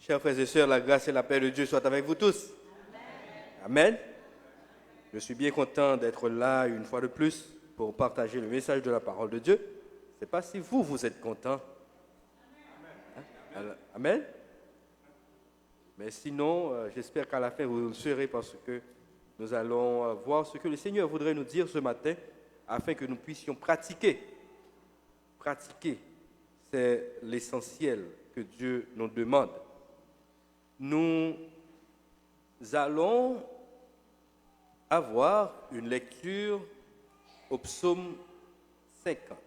Chers frères et sœurs, la grâce et la paix de Dieu soient avec vous tous. Amen. Je suis bien content d'être là une fois de plus pour partager le message de la parole de Dieu. Je ne sais pas si vous êtes contents. Amen. Mais sinon, j'espère qu'à la fin, vous le serez parce que nous allons voir ce que le Seigneur voudrait nous dire ce matin afin que nous puissions pratiquer. Pratiquer, c'est l'essentiel que Dieu nous demande. Nous allons avoir une lecture au psaume 50.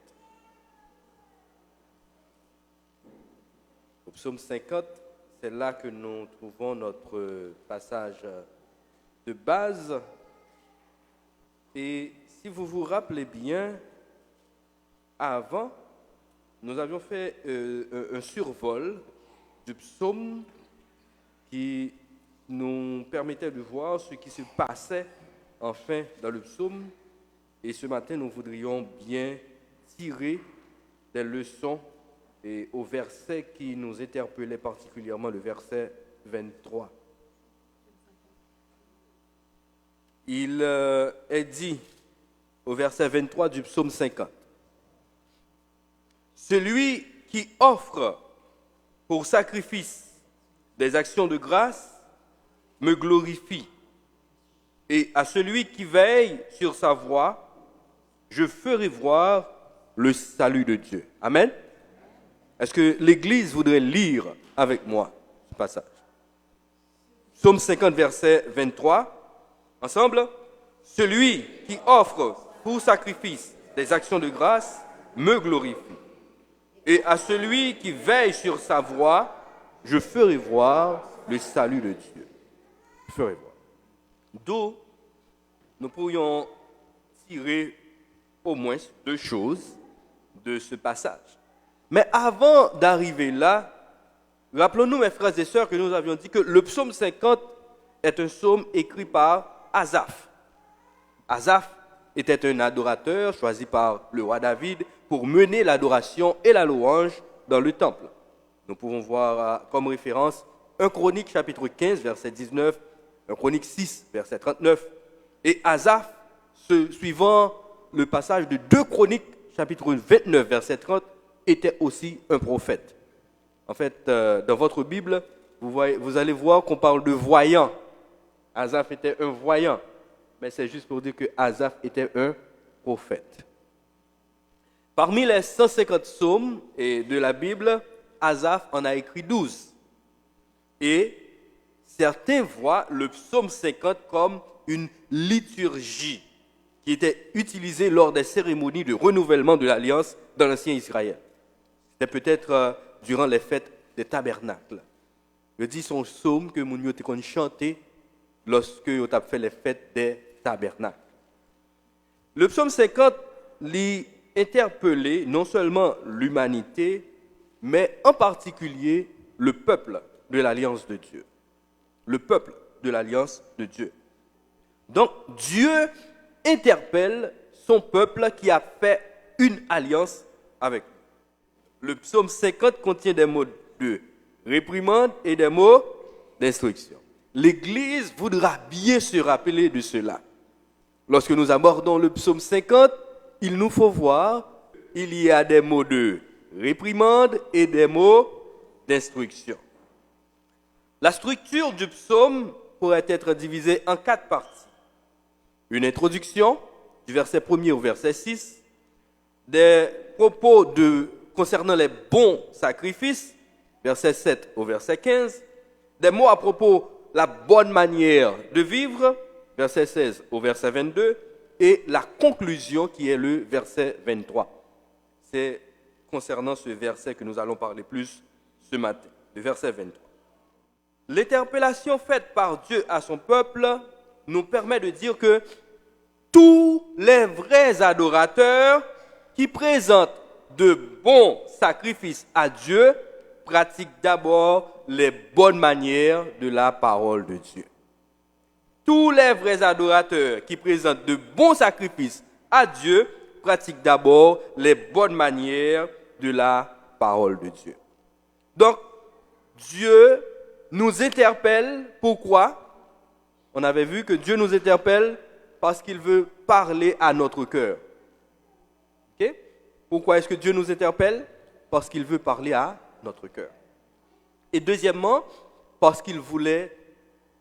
Au psaume 50, c'est là que nous trouvons notre passage de base. Et si vous vous rappelez bien, avant, nous avions fait un survol du psaume qui nous permettait de voir ce qui se passait enfin dans le psaume. Et ce matin, nous voudrions bien tirer des leçons et au verset qui nous interpellait particulièrement, le verset 23. Il est dit au verset 23 du psaume 50. Celui qui offre pour sacrifice des actions de grâce me glorifie. Et à celui qui veille sur sa voie, je ferai voir le salut de Dieu. Amen. Est-ce que l'Église voudrait lire avec moi ce passage? Psaume 50, verset 23. Ensemble. Celui qui offre pour sacrifice des actions de grâce me glorifie. Et à celui qui veille sur sa voie, je ferai voir le salut de Dieu. Je ferai voir. D'où nous pourrions tirer au moins deux choses de ce passage. Mais avant d'arriver là, rappelons-nous, mes frères et sœurs, que nous avions dit que le psaume 50 est un psaume écrit par Asaph. Asaph était un adorateur choisi par le roi David pour mener l'adoration et la louange dans le temple. Nous pouvons voir comme référence 1 Chronique chapitre 15, verset 19, 1 Chronique 6, verset 39, et Asaph, suivant le passage de 2 Chroniques chapitre 29, verset 30, était aussi un prophète. En fait, dans votre Bible, vous allez voir qu'on parle de voyant. Asaph était un voyant, mais c'est juste pour dire que Asaph était un prophète. Parmi les 150 psaumes de la Bible, Asaph en a écrit 12. Et certains voient le psaume 50 comme une liturgie qui était utilisée lors des cérémonies de renouvellement de l'Alliance dans l'ancien Israël. C'était peut-être durant les fêtes des tabernacles. Je dis son psaume que mon yote kon chanté lorsque on a fait les fêtes des tabernacles. Le psaume 50 lit interpeller non seulement l'humanité, mais en particulier le peuple de l'Alliance de Dieu. Le peuple de l'Alliance de Dieu. Donc Dieu interpelle son peuple qui a fait une alliance avec lui. Le psaume 50 contient des mots de réprimande et des mots d'instruction. L'Église voudra bien se rappeler de cela. Lorsque nous abordons le psaume 50, il nous faut voir qu'il y a des mots de réprimande et des mots d'instruction. La structure du psaume pourrait être divisée en 4 parties. Une introduction, du verset 1er au verset 6, des propos concernant les bons sacrifices, verset 7 au verset 15, des mots à propos de la bonne manière de vivre, verset 16 au verset 22, et la conclusion qui est le verset 23. C'est concernant ce verset que nous allons parler plus ce matin, le verset 23. L'interpellation faite par Dieu à son peuple nous permet de dire que tous les vrais adorateurs qui présentent de bons sacrifices à Dieu pratiquent d'abord les bonnes manières de la parole de Dieu. Tous les vrais adorateurs qui présentent de bons sacrifices à Dieu pratiquent d'abord les bonnes manières de la parole de Dieu. Donc, Dieu nous interpelle. Pourquoi? On avait vu que Dieu nous interpelle parce qu'il veut parler à notre cœur. Okay? Pourquoi est-ce que Dieu nous interpelle? Parce qu'il veut parler à notre cœur. Et deuxièmement, parce qu'il voulait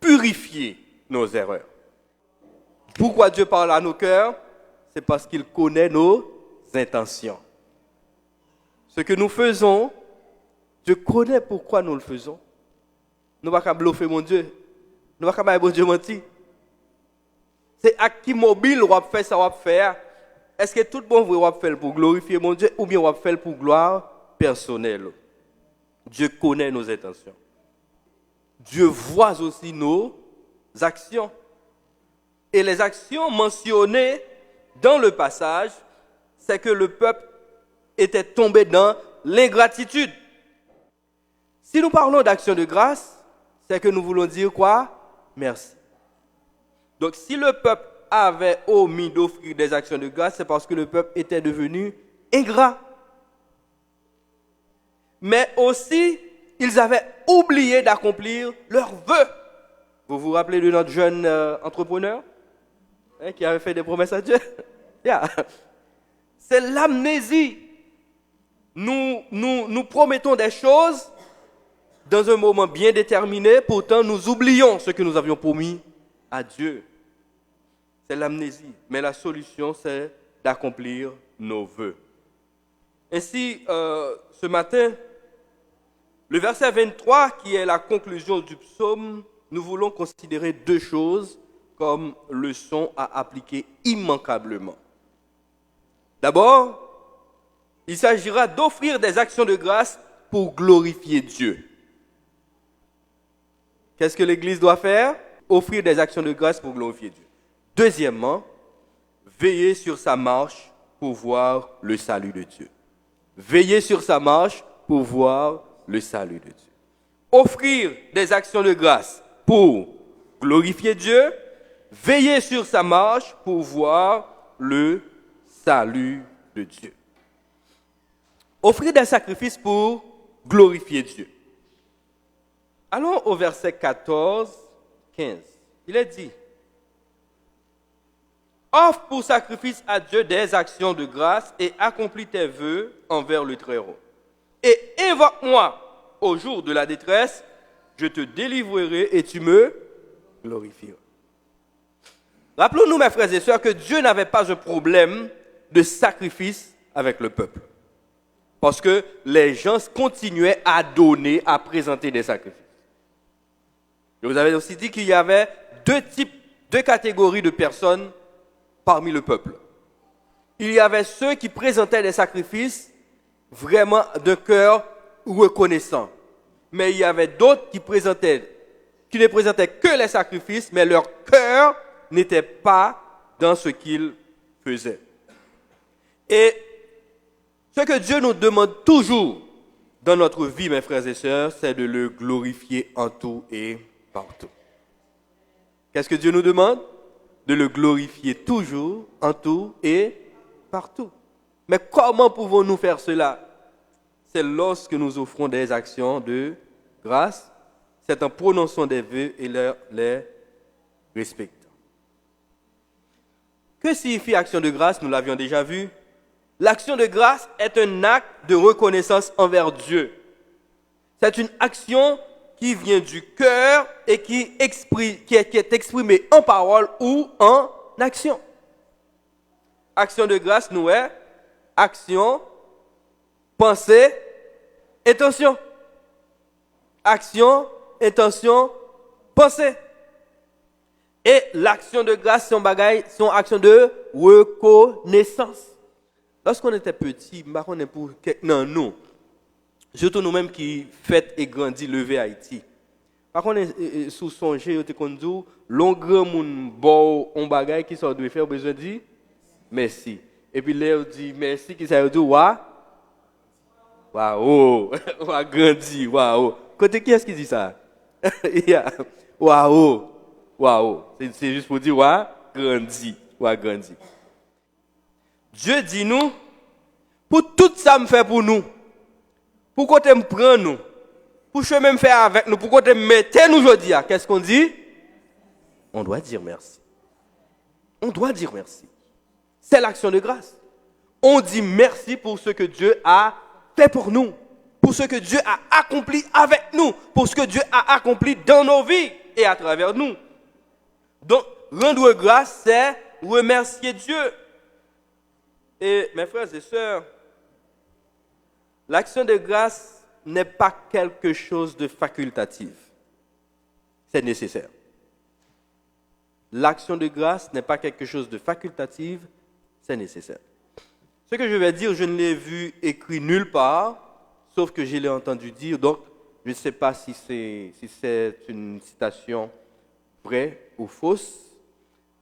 purifier nos erreurs. Pourquoi Dieu parle à nos cœurs? C'est parce qu'il connaît nos intentions. Ce que nous faisons, Dieu connaît pourquoi nous le faisons. Nous ne pouvons pas bluffer mon Dieu. Nous ne pouvons pas bon Dieu mentir. C'est à qui mobile on va faire ça, on va faire. Est-ce que tout le monde va faire pour glorifier mon Dieu ou bien on va faire pour gloire personnelle? Dieu connaît nos intentions. Dieu voit aussi nos actions. Et les actions mentionnées dans le passage, c'est que le peuple était tombé dans l'ingratitude. Si nous parlons d'action de grâce, c'est que nous voulons dire quoi? Merci. Donc si le peuple avait omis d'offrir des actions de grâce, c'est parce que le peuple était devenu ingrat. Mais aussi, ils avaient oublié d'accomplir leurs vœux. Vous vous rappelez de notre jeune entrepreneur qui avait fait des promesses à Dieu? Yeah. C'est l'amnésie. Nous promettons des choses dans un moment bien déterminé, pourtant nous oublions ce que nous avions promis à Dieu. C'est l'amnésie. Mais la solution, c'est d'accomplir nos vœux. Ainsi, ce matin, le verset 23, qui est la conclusion du psaume, nous voulons considérer deux choses comme leçons à appliquer immanquablement. D'abord, il s'agira d'offrir des actions de grâce pour glorifier Dieu. Qu'est-ce que l'Église doit faire? Offrir des actions de grâce pour glorifier Dieu. Deuxièmement, veiller sur sa marche pour voir le salut de Dieu. Veiller sur sa marche pour voir le salut de Dieu. Offrir des actions de grâce pour glorifier Dieu. Veiller sur sa marche pour voir le salut de Dieu. Offrir des sacrifices pour glorifier Dieu. Allons au verset 14, 15. Il est dit: offre pour sacrifice à Dieu des actions de grâce et accomplis tes vœux envers le Très-Haut. Et invoque-moi au jour de la détresse, je te délivrerai et tu me glorifieras. Rappelons-nous, mes frères et sœurs, que Dieu n'avait pas un problème de sacrifice avec le peuple. Parce que les gens continuaient à donner, à présenter des sacrifices. Je vous avais aussi dit qu'il y avait deux catégories de personnes parmi le peuple. Il y avait ceux qui présentaient des sacrifices vraiment d'un cœur reconnaissant. Mais il y avait d'autres qui ne présentaient que les sacrifices, mais leur cœur n'était pas dans ce qu'ils faisaient. Et ce que Dieu nous demande toujours dans notre vie, mes frères et sœurs, c'est de le glorifier en tout et partout. Qu'est-ce que Dieu nous demande? De le glorifier toujours, en tout et partout. Mais comment pouvons-nous faire cela? C'est lorsque nous offrons des actions de grâce, c'est en prononçant des vœux et les respectant. Que signifie action de grâce? Nous l'avions déjà vu. L'action de grâce est un acte de reconnaissance envers Dieu. C'est une action qui vient du cœur et qui est exprimée en parole ou en action. Action de grâce, nous est action, pensée, intention. Action, intention, pensée. Et l'action de grâce, son action de reconnaissance. Lorsqu'on était petit, on est pour non, nous. Surtout nous-mêmes qui fêtent et grandit lever Haïti. Par contre, sous songer, on dit, l'on grand moun bon on bagaille qui sort de faire besoin de dire merci. Et puis là, on dit merci, qui ça veut dire waouh, waouh, grandi, waouh. Côté qui est-ce qui dit ça? Waouh, waouh. C'est juste pour dire waouh, grandi, waouh, grandi. Dieu dit nous, pour tout ça me fait pour nous. Pour qu'on me prend nous, pour chemin faire avec nous, pour qu'on te mette nous aujourd'hui, qu'est-ce qu'on dit? On doit dire merci. On doit dire merci. C'est l'action de grâce. On dit merci pour ce que Dieu a fait pour nous, pour ce que Dieu a accompli avec nous, pour ce que Dieu a accompli dans nos vies et à travers nous. Donc, rendre grâce, c'est remercier Dieu. Et mes frères et sœurs, l'action de grâce n'est pas quelque chose de facultatif. C'est nécessaire. L'action de grâce n'est pas quelque chose de facultatif, c'est nécessaire. Ce que je vais dire, je ne l'ai vu écrit nulle part, sauf que je l'ai entendu dire, donc je ne sais pas si c'est une citation vraie ou fausse.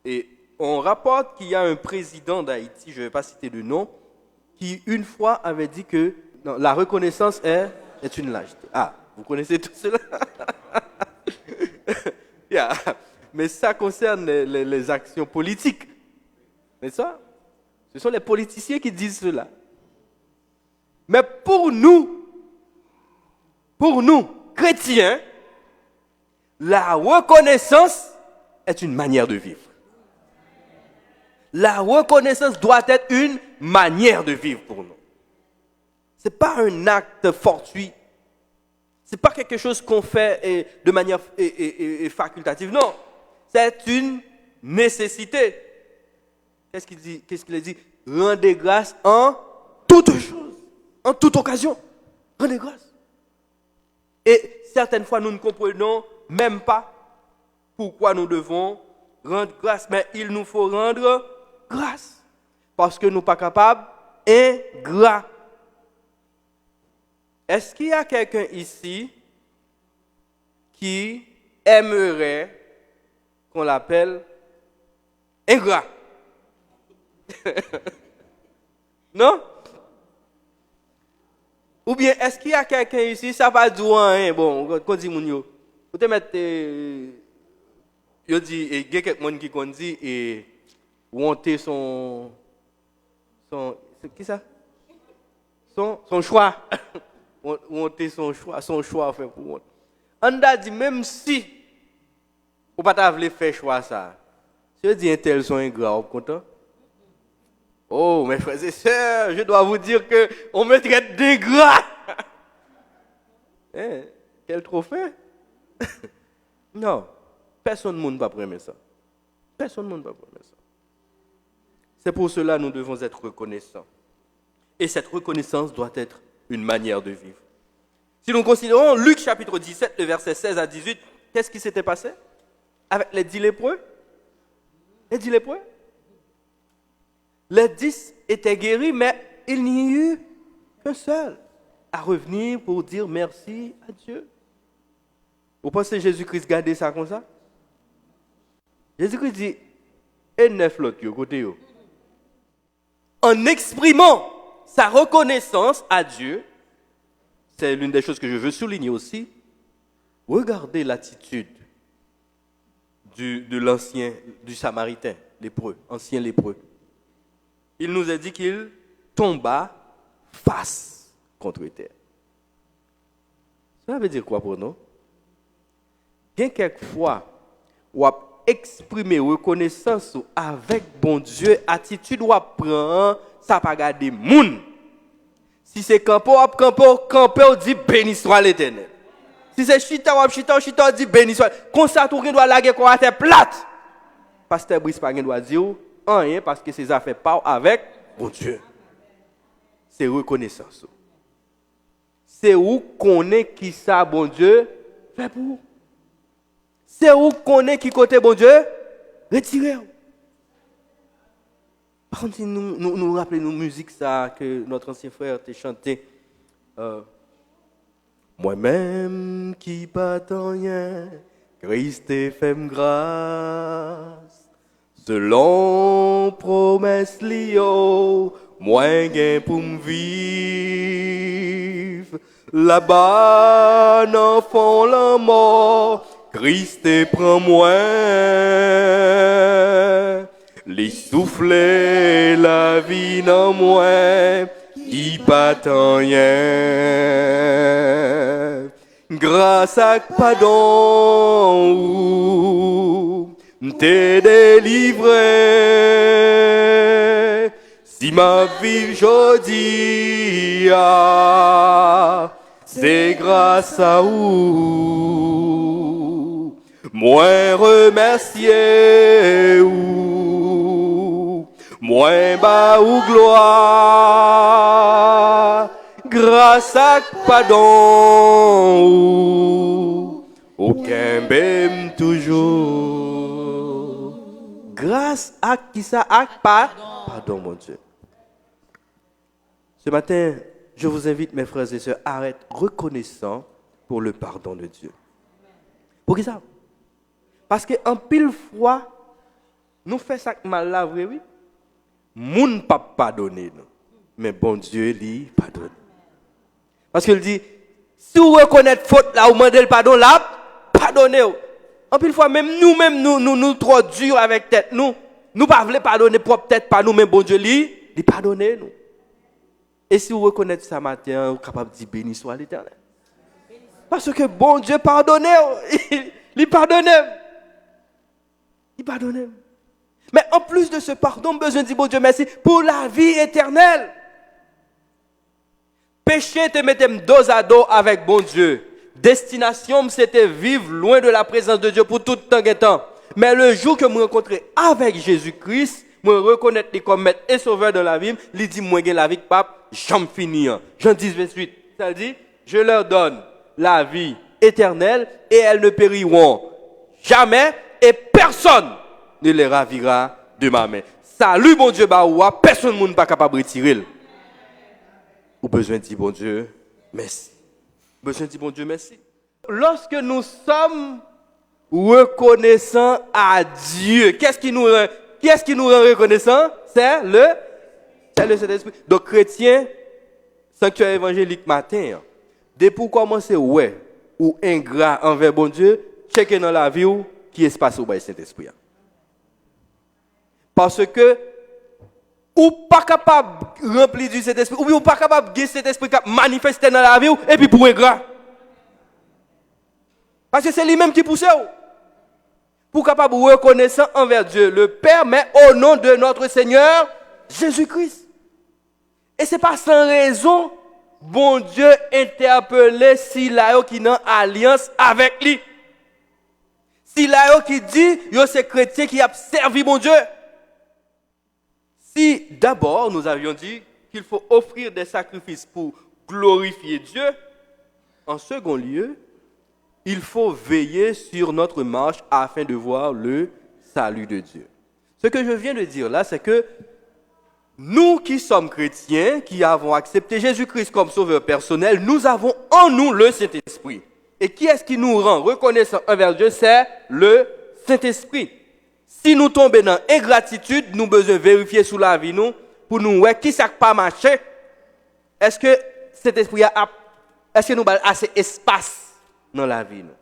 Et on rapporte qu'il y a un président d'Haïti, je ne vais pas citer le nom, qui une fois avait dit que non, la reconnaissance est une lâcheté. Ah, vous connaissez tout cela? Yeah. Mais ça concerne les actions politiques. N'est-ce pas? Ce sont les politiciens qui disent cela. Mais pour nous, chrétiens, la reconnaissance est une manière de vivre. La reconnaissance doit être une manière de vivre pour nous. Ce n'est pas un acte fortuit. Ce n'est pas quelque chose qu'on fait de manière facultative. Non, c'est une nécessité. Qu'est-ce qu'il a dit? Rendez grâce en toutes choses, en toute occasion. Rendez grâce. Et certaines fois, nous ne comprenons même pas pourquoi nous devons rendre grâce. Mais il nous faut rendre grâce. Parce que nous ne sommes pas capables, ingrats. Est-ce qu'il y a quelqu'un ici qui aimerait qu'on l'appelle ingrat? Non? Ou bien est-ce qu'il y a quelqu'un ici, ça va dire rien, bon, quand dit moun yo, vous te mettre yo dit il y a quelqu'un qui dit et honter son qui ça? Son choix. Honter son choix fait pour honte. On a dit même si ou pas t'avler faire choix ça. Si je dis un tel son ingrat, vous content? Oh, mes frères et sœurs, je dois vous dire qu'on me traite d'ingrat. Quel trophée? Non, personne ne va prendre ça. Personne ne va prendre ça. C'est pour cela que nous devons être reconnaissants. Et cette reconnaissance doit être une manière de vivre. Si nous considérons Luc chapitre 17, le verset 16 à 18, qu'est-ce qui s'était passé avec les 10 lépreux? Les 10 lépreux? Les 10 étaient guéris, mais il n'y a eu qu'un seul à revenir pour dire merci à Dieu. Vous pensez que Jésus-Christ gardait ça comme ça? Jésus-Christ dit, et 9 l'autre, côté. En exprimant sa reconnaissance à Dieu, c'est l'une des choses que je veux souligner aussi, regardez l'attitude de l'ancien, du Samaritain, lépreux, ancien lépreux. Il nous a dit qu'il tomba face contre terre. Cela veut dire quoi pour nous? Bien quelquefois, on a exprimé reconnaissance avec bon Dieu, attitude ou prend, ça pas garder moun. Si c'est camper, on dit béni soit l'Éternel. Si c'est chita, on dit béni soit. Comme ça, tout le monde doit laguer quoi à terre plate. Pasteur Brice pas doit dire rien parce que ses affaires partent avec bon Dieu. C'est reconnaissance. C'est où qu'on est qui ça bon Dieu fait pour vous. C'est où qu'on est qui côté bon Dieu retirez. Par contre, si nous rappelons nos musiques ça que notre ancien frère t'a chanté. Moi-même qui pas rien, Christ fait grâce. Selon promesse lio, moi gain pour me vivre. Là-bas, dans fond la mort, Christ prend moi. Les souffler la vie dans moi, qui pas rien. grâce à pardon, t'es délivré. Si ma vie aujourd'hui, c'est grâce à vous. Moi remercier ou, moi bas ou gloire. Grâce à pardon, aucun bème toujours. Grâce à qui ça a pardon, mon Dieu. Ce matin, je vous invite, mes frères et sœurs, à être reconnaissants pour le pardon de Dieu. Pour qui ça? Parce qu'en pile fois, nous faisons ça mal là, oui. Moun pas pardonner nous, mais bon Dieu lui pardonne. Parce qu'il dit, si vous reconnaissez faute là, vous demandez le pardon là, pardonnez. En pile fois, même nous trop durs avec tête, nous pas voulons pardonner propre tête par nous, mais bon Dieu lui pardonner nous. Et si vous reconnaissez ça matin, vous êtes capable de dire béni soit l'Éternel. Parce que bon Dieu pardonne, il pardonne. Il pardonne. Mais en plus de ce pardon, besoin de dire bon Dieu merci pour la vie éternelle. Péché te mettait dos à dos avec bon Dieu. Destination, c'était vivre loin de la présence de Dieu pour tout temps et temps. Mais le jour que je me rencontrais avec Jésus-Christ, je me reconnaître comme maître et sauveur de la vie, il dit moi j'ai la vie pape, j'en finis. Jean 10 28, ça dit je leur donne la vie éternelle et elles ne périront jamais et personne ne les ravira de ma main. Salut bon Dieu baoua, personne n'est pas capable de retirer. Ou besoin de dire bon Dieu merci. Besoin de dire bon Dieu merci. Lorsque nous sommes reconnaissants à Dieu, qu'est-ce qui nous rend reconnaissants? C'est le Saint-Esprit. Donc chrétien, sanctuaire évangélique matin, dès pour commencer ouais ou ingrat envers bon Dieu, checker dans la vie où qui est passé au Saint-Esprit. Parce que ou pas capable de remplir du Saint-Esprit, ou pas capable de cet esprit qui manifester dans la vie, et puis pour ingrat. Parce que c'est lui-même qui pousse. Pour capable de reconnaître envers Dieu le Père, mais au nom de notre Seigneur Jésus-Christ. Et ce n'est pas sans raison, bon Dieu interpellé Silayo qui est en alliance avec lui. Silayo qui dit, yo c'est chrétien qui a servi bon Dieu. Si d'abord nous avions dit qu'il faut offrir des sacrifices pour glorifier Dieu, en second lieu, il faut veiller sur notre marche afin de voir le salut de Dieu. Ce que je viens de dire là, c'est que nous qui sommes chrétiens, qui avons accepté Jésus-Christ comme sauveur personnel, nous avons en nous le Saint-Esprit. Et qui est-ce qui nous rend reconnaissants envers Dieu? C'est le Saint-Esprit. Si nous tombons dans ingratitude, nous devons vérifier sous la vie nous pour nous voir qui ça pas marché. Est-ce que cet esprit est-ce que nous avons assez d'espace dans la vie nous?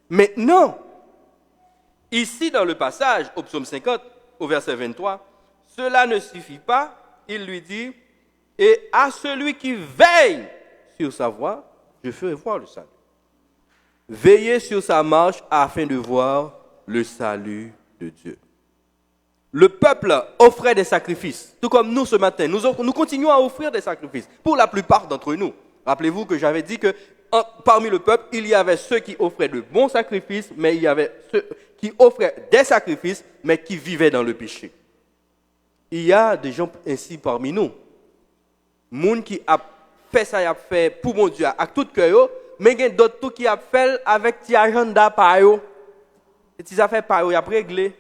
Mais non. Ici dans le passage au psaume 50 au verset 23, cela ne suffit pas, il lui dit et à celui qui veille sur sa voie, je ferai voir le salut. Veillez sur sa marche afin de voir le salut de Dieu. Le peuple offrait des sacrifices, tout comme nous ce matin. Nous continuons à offrir des sacrifices pour la plupart d'entre nous. Rappelez-vous que j'avais dit que parmi le peuple, il y avait ceux qui offraient de bons sacrifices, mais il y avait ceux qui offraient des sacrifices, mais qui vivaient dans le péché. Il y a des gens ainsi parmi nous. Moun qui a fait ça, il a fait pour mon Dieu, avec tout cœur, mais il y a d'autres qui a fait avec tes agenda par eux. Et tes affaires par eux, il a réglé.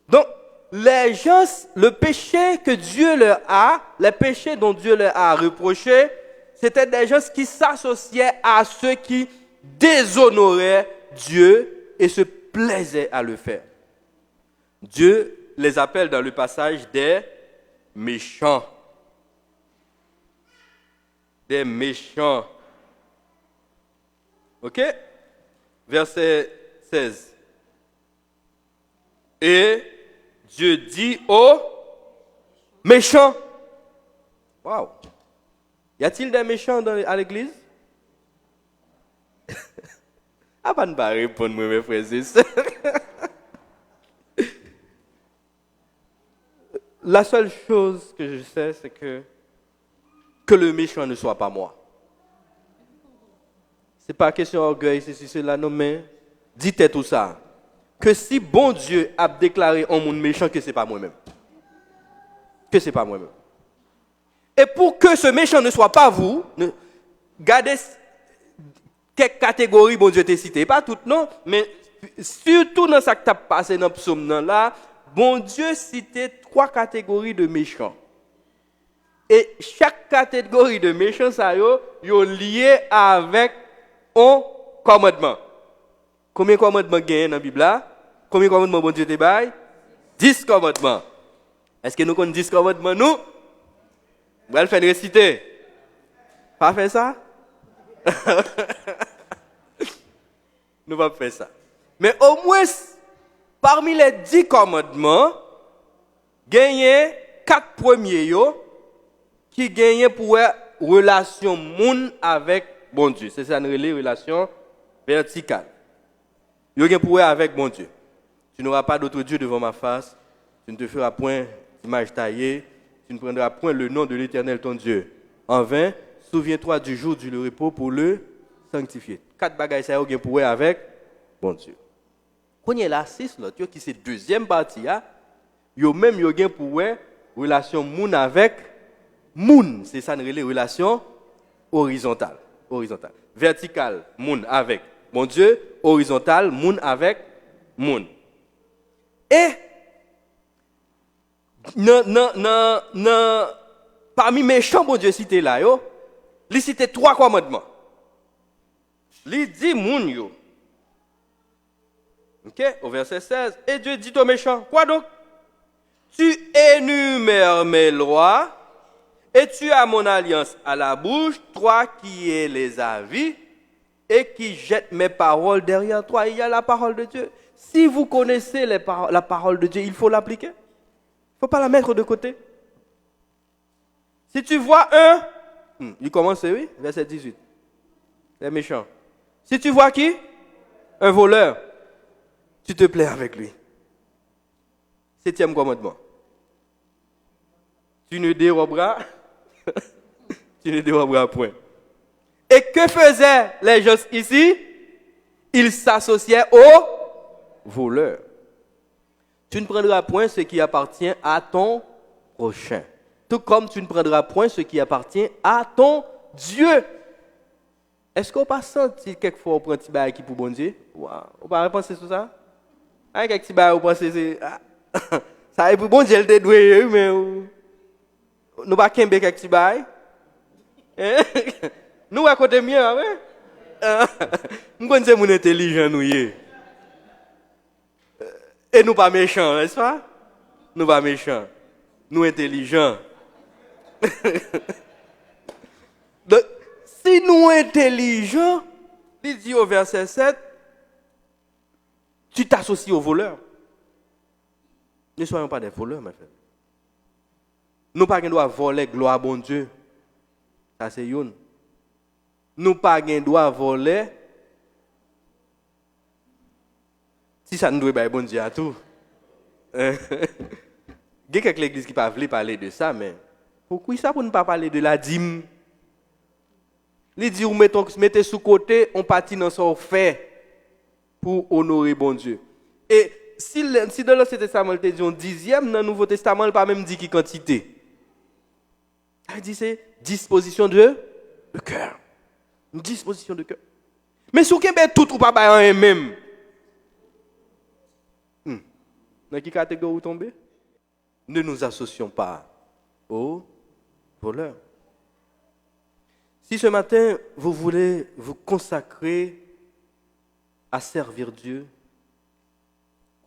Donc, les gens, le péché que Dieu leur a, les péchés dont Dieu leur a reproché, c'était des gens qui s'associaient à ceux qui déshonoraient Dieu et se plaisaient à le faire. Dieu les appelle dans le passage des méchants. Des méchants. Ok? Verset 16. Et Dieu dit aux méchants. Waouh! Y a-t-il des méchants à l'église? Ah, pas de répondre, mes frères et sœurs. La seule chose que je sais, c'est que le méchant ne soit pas moi. C'est pas question d'orgueil, c'est cela, non, mais dites tout ça. Que si bon Dieu a déclaré en monde méchant, que c'est pas moi-même. Que c'est pas moi-même. Et pour que ce méchant ne soit pas vous, gardez quelques catégories, bon Dieu t'a cité. Pas toutes, non, mais surtout dans ce qui t'a passé dans le psaume là, bon Dieu citait 3 catégories de méchants. Et chaque catégorie de méchants, ça yo lié avec un commandement. Combien de commandements gagnent dans la Bible là? Combien de commandements bon Dieu te baille? 10 commandements. Est-ce que nous connaissons 10 commandements nous? Vous allez faire réciter. Pas faire ça? Nous ne pas faire ça. Mais au moins, parmi les 10 commandements, gagner 4 premiers qui gagnent pour relation moun avec bon Dieu. C'est ça, une relation verticale. Ils gagnent pour avec bon Dieu. Tu n'auras pas d'autre Dieu devant ma face. Tu ne te feras point d'image taillée. Tu ne prendras point le nom de l'Éternel ton Dieu. En vain, souviens-toi du jour du repos pour le sanctifier. 4 bagages ça gagnent pour avec bon Dieu. Quand il y a la 6, là, qui c'est deuxième partie, yo même yo gagnent pour relation moun avec moun. C'est ça, une relation horizontale. Verticale, moun avec bon Dieu. Horizontale, moun avec moun. Et parmi mes méchants, bon Dieu cité là, il cité 3 commandements. Il dit moun yo. OK, au verset 16, et Dieu dit aux méchants, quoi donc? Tu énumères mes lois et tu as mon alliance à la bouche, toi qui es les avis et qui jettes mes paroles derrière toi. Il y a la parole de Dieu. Si vous connaissez la parole de Dieu, il faut l'appliquer. Il ne faut pas la mettre de côté. Si tu vois il commence, oui, verset 18. Les méchants. Si tu vois qui? Un voleur. Tu te plais avec lui. 7e commandement. Tu ne déroberas, point. Et que faisaient les gens ici? Ils s'associaient aux voleurs. Tu ne prendras point ce qui appartient à ton prochain. Tout comme tu ne prendras point ce qui appartient à ton Dieu. Est-ce qu'on pas senti quelquefois on prend un petit bail qui pour bon Dieu? Wow. On pas penser sur ça? Quelques petits bail on pense c'est ça est pour bon Dieu le dédoué mais nous pas kembe quelques petits bail. Nous à côté mieux ouais. Nous connaissons mon intelligent nous y. Et nous pas méchants, n'est-ce pas? Nous pas méchants. Nous intelligents. Donc, si nous intelligents, il dit au verset 7, tu t'associes aux voleurs. Ne soyons pas des voleurs, mes frères. Nous pas qu'on doit voler gloire à bon Dieu. Ça c'est une. Nous pas qu'on doit voler. Si ça ne doit pas bon Dieu à tout. Il y a quelques églises qui ne peuvent pas parler de ça, mais pourquoi ça pour ne pas parler de la dîme? Les dire mettez sous côté, on partit dans son fait pour honorer bon Dieu. Et si dans l'Ancien Testament, il dit un 10e, dans le Nouveau Testament, il ne pas même dit qui quantité. Il dit c'est disposition de cœur. Une disposition de cœur. Mais si vous avez tout ou pas en même. Dans quelle catégorie vous tombez? Ne nous associons pas aux voleurs. Si ce matin, vous voulez vous consacrer à servir Dieu,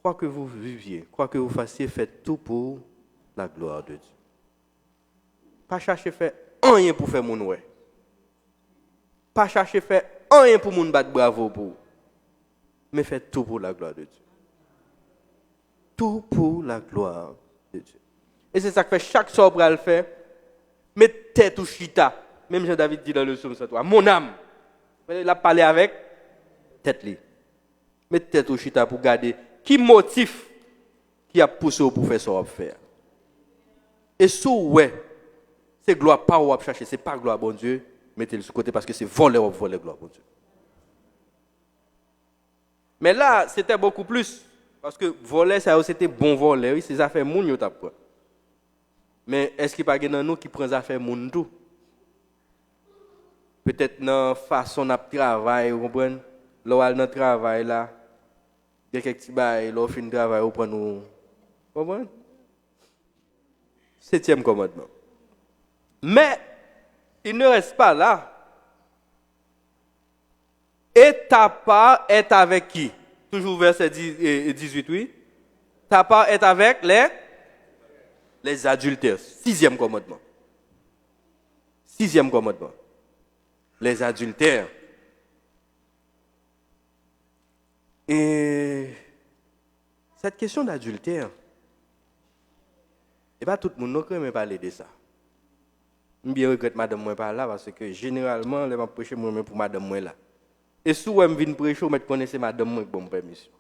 quoi que vous viviez, quoi que vous fassiez, faites tout pour la gloire de Dieu. Pas chercher faire rien pour faire mon ouais. Pas chercher faire rien pour mon battre bravo pour. Mais faites tout pour la gloire de Dieu. Tout pour la gloire de Dieu. Et c'est ça que fait chaque soir pour le faire. Mettez tête ou chita. Même Jean-David dit dans le psaume 103, mon âme. Il a parlé avec tête li. Mettez tête au chita pour garder qui motif qui a poussé pour faire ça faire. Et ouais, c'est gloire pas ou à chercher, c'est pas gloire bon Dieu, mettez-le sur côté parce que c'est voler ou voler gloire bon Dieu. Mais là, c'était beaucoup plus parce que voler ça c'était bon voler, oui, c'est ça fait moun yo t'a quoi. Mais est-ce qu'il pas dans nous qui prend ça fait moun tout? Peut-être dans façon de travail, vous comprenez? Là dans travail là, il y a quelques petits bails, là fin travail, vous prenez nous. Vous comprenez? 7e commandement. Mais il ne reste pas là. Et ta part est avec qui? Toujours verset 18, oui. Ta part est avec les adultères. 6e commandement. 6e commandement. Les adultères. Et cette question d'adultère, et pas tout le monde ne peut parler de ça. Je bien regrette madame moi pas là parce que généralement les m'a prêcher moi pour madame moi là. Et souvent je viens prêcher mais connaissez madame moi bonne permission.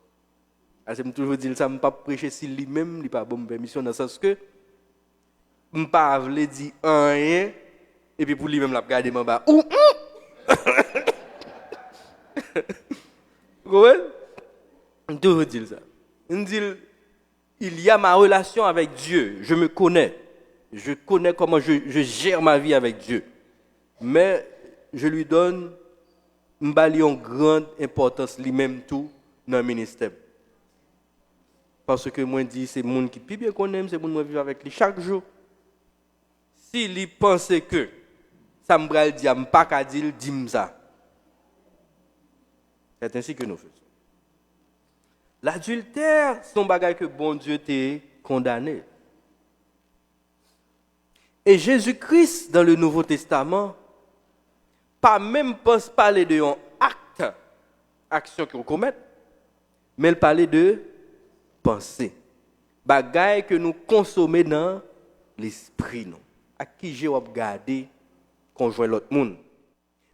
Parce que je toujours dire ça me pas prêcher si lui-même il pas bonne permission dans le sens que me pas veut dire rien et puis pour lui-même la regarder en bas. Vous voyez? Je toujours dire ça. Je dis il y a ma relation avec Dieu, je me connais. Je connais comment je gère ma vie avec Dieu. Mais je lui donne une grande importance lui-même tout dans le ministère. Parce que moi je dis c'est monde qui plus bien qu'on aime, c'est monde qui vivre avec lui chaque jour. S'il pense que ça me bral dire pas qu'à dire dis ça. C'est ainsi que nous faisons. L'adultère, c'est un bagage que bon Dieu t'a condamné. Et Jésus-Christ, dans le Nouveau Testament, pas même pense parler de un acte, action qu'on commet, mais il parlait de pensée. Bagage que nous consommons dans l'esprit. À qui j'ai regardé conjoint l'autre monde.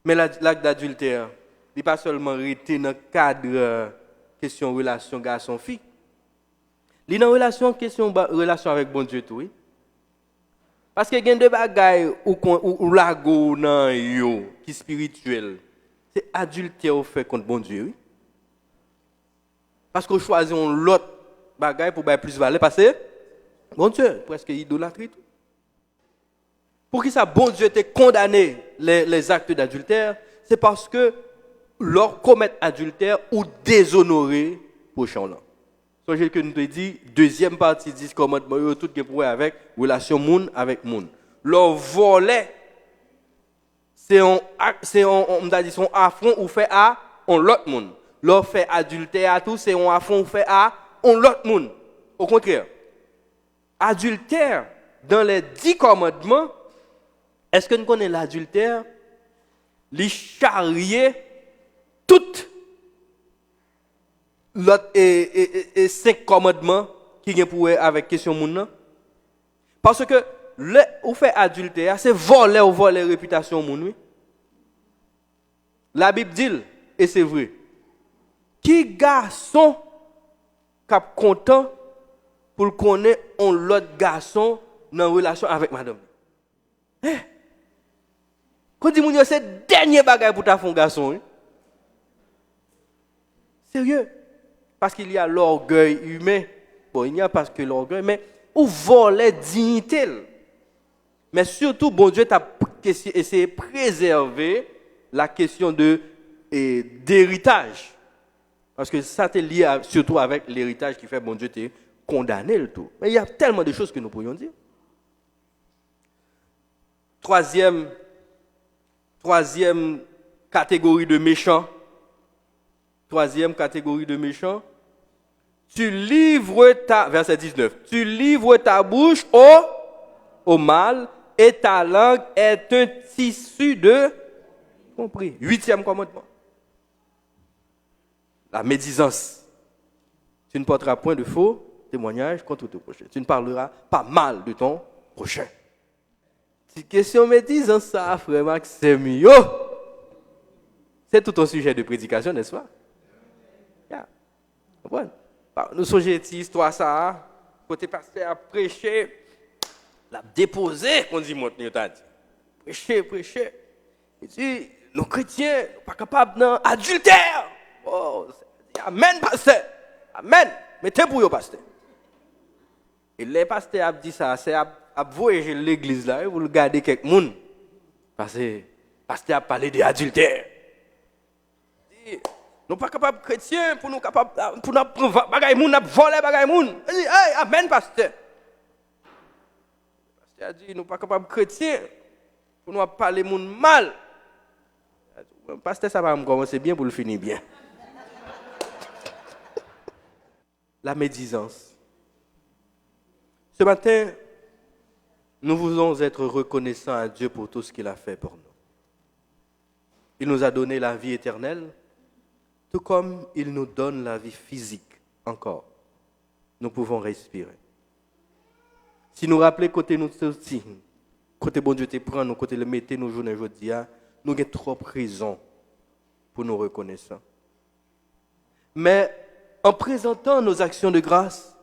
Mais l'acte d'adultère, il n'est pas seulement arrêté dans le cadre question relation garçon-fille. Il est dans relation avec bon Dieu tout, oui. Parce que il y a des bagailles ou lago nan yo qui spirituel. C'est adultère fait contre bon Dieu, oui. Parce qu'on choisit l'autre bagaille pour faire plus valeur parce que bon Dieu, presque idolâtrie tout. Pour qui ça bon Dieu t'a condamné les actes d'adultère, c'est parce que leur commettre adultère ou déshonorer prochain là. Songez que nous te dit deuxième partie 10 commandements tout qui pour avec relation moun avec moun. Leur volet c'est on dit son affront ou fait à on l'autre monde. Leur fait adultère à tout c'est on affront ou fait à on l'autre monde. Au contraire. Adultère dans les 10 commandements, est-ce que nous connaissons l'adultère? Les charrier toutes l'autre et 5 commandements qui viennent pour avec question moun. Parce que le ou fait adultère, c'est voler ou voler réputation moun. Oui. La Bible dit et c'est vrai. Qui garçon cap content pour connaître un l'autre garçon dans relation avec madame. Hein? Quand dit moun c'est dernier bagage pour ta fond garçon. Hein? Sérieux? Parce qu'il y a l'orgueil humain. Bon, il n'y a pas que l'orgueil, mais ou voler dignité. Mais surtout, bon Dieu t'a essayé de préserver la question d'héritage. Parce que ça est lié surtout avec l'héritage qui fait bon Dieu t'a condamné le tout. Mais il y a tellement de choses que nous pourrions dire. Troisième catégorie de méchants. Troisième catégorie de méchants. Verset 19. Tu livres ta bouche au mal et ta langue est un tissu de compris. 8e commandement. La médisance. Tu ne porteras point de faux témoignages contre ton prochain. Tu ne parleras pas mal de ton prochain. C'est question médisance ça, frère Maxime. C'est tout un sujet de prédication, n'est-ce pas? Comprenez? Nous sommes cette histoire ça, côté pasteur a prêché, l'a déposé, on dit monte dit. Prêcher. Il dit nous chrétiens, nous pas capables d'adultère. Oh, amen pasteur. Amen. Mettez pour vous pasteur. Et les pasteurs a dit ça, c'est à voyager l'église là, vous le gardez quelques monde. Parce que pasteur a parlé d'adultère. Nous pas capables chrétiens pour nous capables pour nous prendre bagaille moun, nous voler bagaille moun. Hey, amen pasteur. Pasteur a dit nous pas capables chrétiens pour nous parler moun mal. Pasteur ça va me commencer bien pour le finir bien. La médisance. Ce matin, nous voulons être reconnaissants à Dieu pour tout ce qu'il a fait pour nous. Il nous a donné la vie éternelle, tout comme il nous donne la vie physique encore. Nous pouvons respirer. Si nous rappelons côté nous sortis, côté bon Dieu te prend, nous côté le mettre nous journée aujourd'hui, nous avons trop raisons pour nous reconnaître. Mais en présentant nos actions de grâce,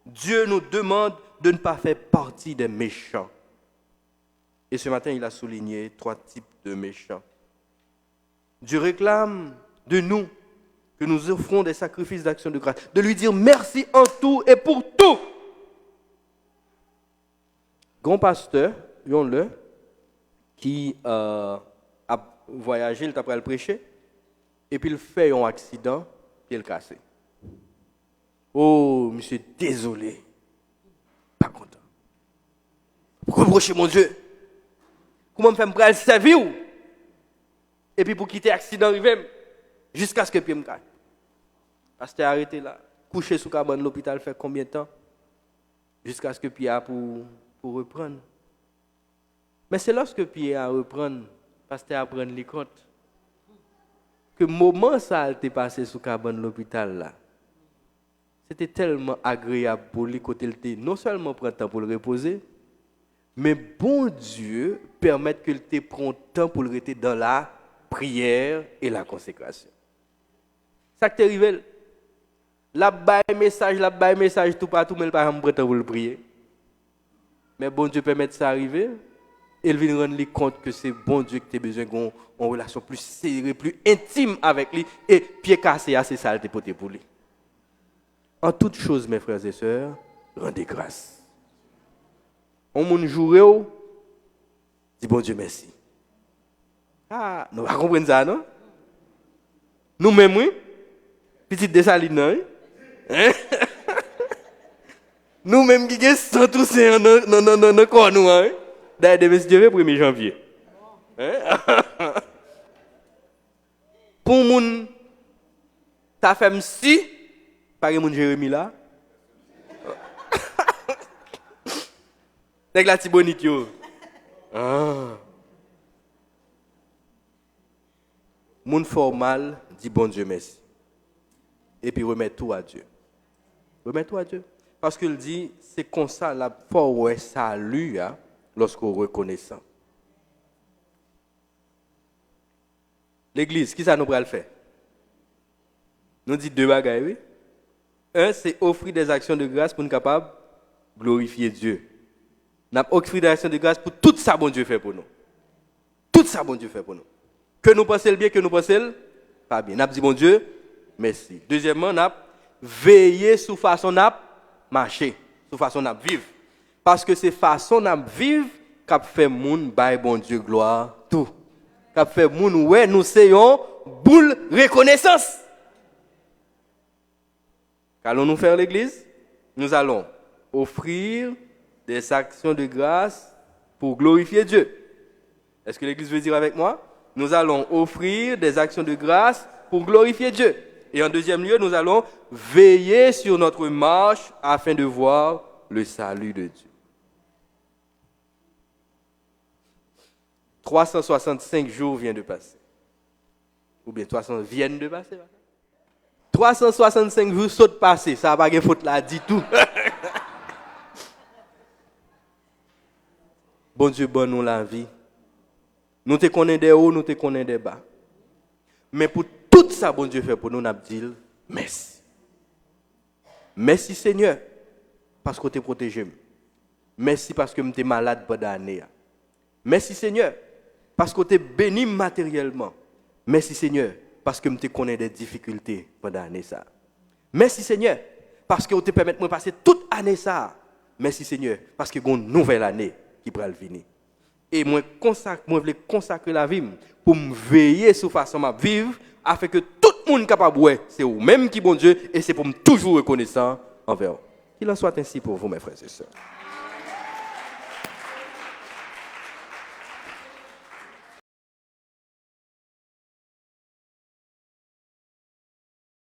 Dieu nous demande de ne pas faire partie des méchants. Et ce matin, il a souligné 3 types de méchants. Dieu réclame de nous que nous offrons des sacrifices d'action de grâce, de lui dire merci en tout et pour tout. Grand pasteur, le qui a voyagé, il t'a pris le prêcher, et puis il fait un accident, puis il est cassé. Oh, monsieur, désolé. Pas content. Reprocher mon Dieu. Comment me faire me servir? Et puis pour quitter l'accident arrivé, jusqu'à ce que pied me casse. Parce que arrêté là, couché sous cabane de l'hôpital fait combien de temps? Jusqu'à ce que Pierre a pour reprendre. Mais c'est lorsque Pierre a reprendre, pasteur a prendre les comptes, que le moment ça a été passé sous cabane de l'hôpital là. C'était tellement agréable pour lui côté le non seulement prendre temps pour le reposer, mais bon Dieu permet que le prend temps pour le rester dans la prière et la consécration. Ça qui est arrivé, la baille message tout partout, mais il pas prendre temps pour le prier. Mais bon Dieu permet ça arriver, et il vient rendre compte que c'est bon Dieu que tu as besoin d'une relation plus serrée, plus intime avec lui, et pied cassé, c'est ça le porté pour lui. En toutes choses, mes frères et sœurs, rendez grâce. On moun joue, dit bon Dieu merci. Ah, nous va comprendre ça, non? Nous-mêmes, oui, petite dessaline, hein? Nous-mêmes qui sommes tous dans quoi nous, hein? D'ailleurs, monsieur, 1er janvier. Hein? Pour moun, ta femme si, par exemple, Jérémie là. Avec la tibonite yo. Ah. Moun formal dit bon Dieu merci. Et puis remet tout à Dieu. Remet tout à Dieu. Parce qu'il dit, c'est comme ça la foi salut lorsqu'on reconnaît ça. L'église, qui ça nous va le faire? Nous dit 2 bagages, oui. Un, c'est offrir des actions de grâce pour nous capables de glorifier Dieu. Nous avons offert des actions de grâce pour tout ça bon Dieu fait pour nous. Tout ça bon Dieu fait pour nous. Que nous pensions le bien, que nous pensions le pas bien. Nous avons dit bon Dieu, merci. Deuxièmement, nous avons veillé sur façon de marcher, sur façon de vivre. Parce que c'est façon de vivre qui fait moun bail bon Dieu gloire tout. Qui fait moun ouais nous sayons boule reconnaissance. Qu'allons-nous faire l'église? Nous allons offrir des actions de grâce pour glorifier Dieu. Est-ce que l'église veut dire avec moi? Nous allons offrir des actions de grâce pour glorifier Dieu. Et en deuxième lieu, nous allons veiller sur notre marche afin de voir le salut de Dieu. 365 jours viennent de passer. Ou bien 300 viennent de passer. 365 jours sont passés. Ça n'a pas de faute là, dit tout. Bon Dieu, bon nous la vie. Nous te connaissons des hauts, nous te connaissons des bas. Mais pour tout ça, bon Dieu fait pour nous, nous avons dit merci. Merci Seigneur, parce que tu protégé. Merci parce que tu es malade pendant l'année. Merci Seigneur, parce que tu es béni matériellement. Merci Seigneur, parce que tu connais des difficultés pendant l'année. Merci Seigneur, parce que tu permets de passer toute l'année. Merci Seigneur, parce que y a une nouvelle année qui va venir. Et moi, je veux consacrer la vie pour me veiller sur la façon de vivre, afin que tout le monde capable de c'est vous-même qui bon Dieu, et c'est pour me toujours reconnaissant envers vous. Qu'il en soit ainsi pour vous, mes frères et sœurs.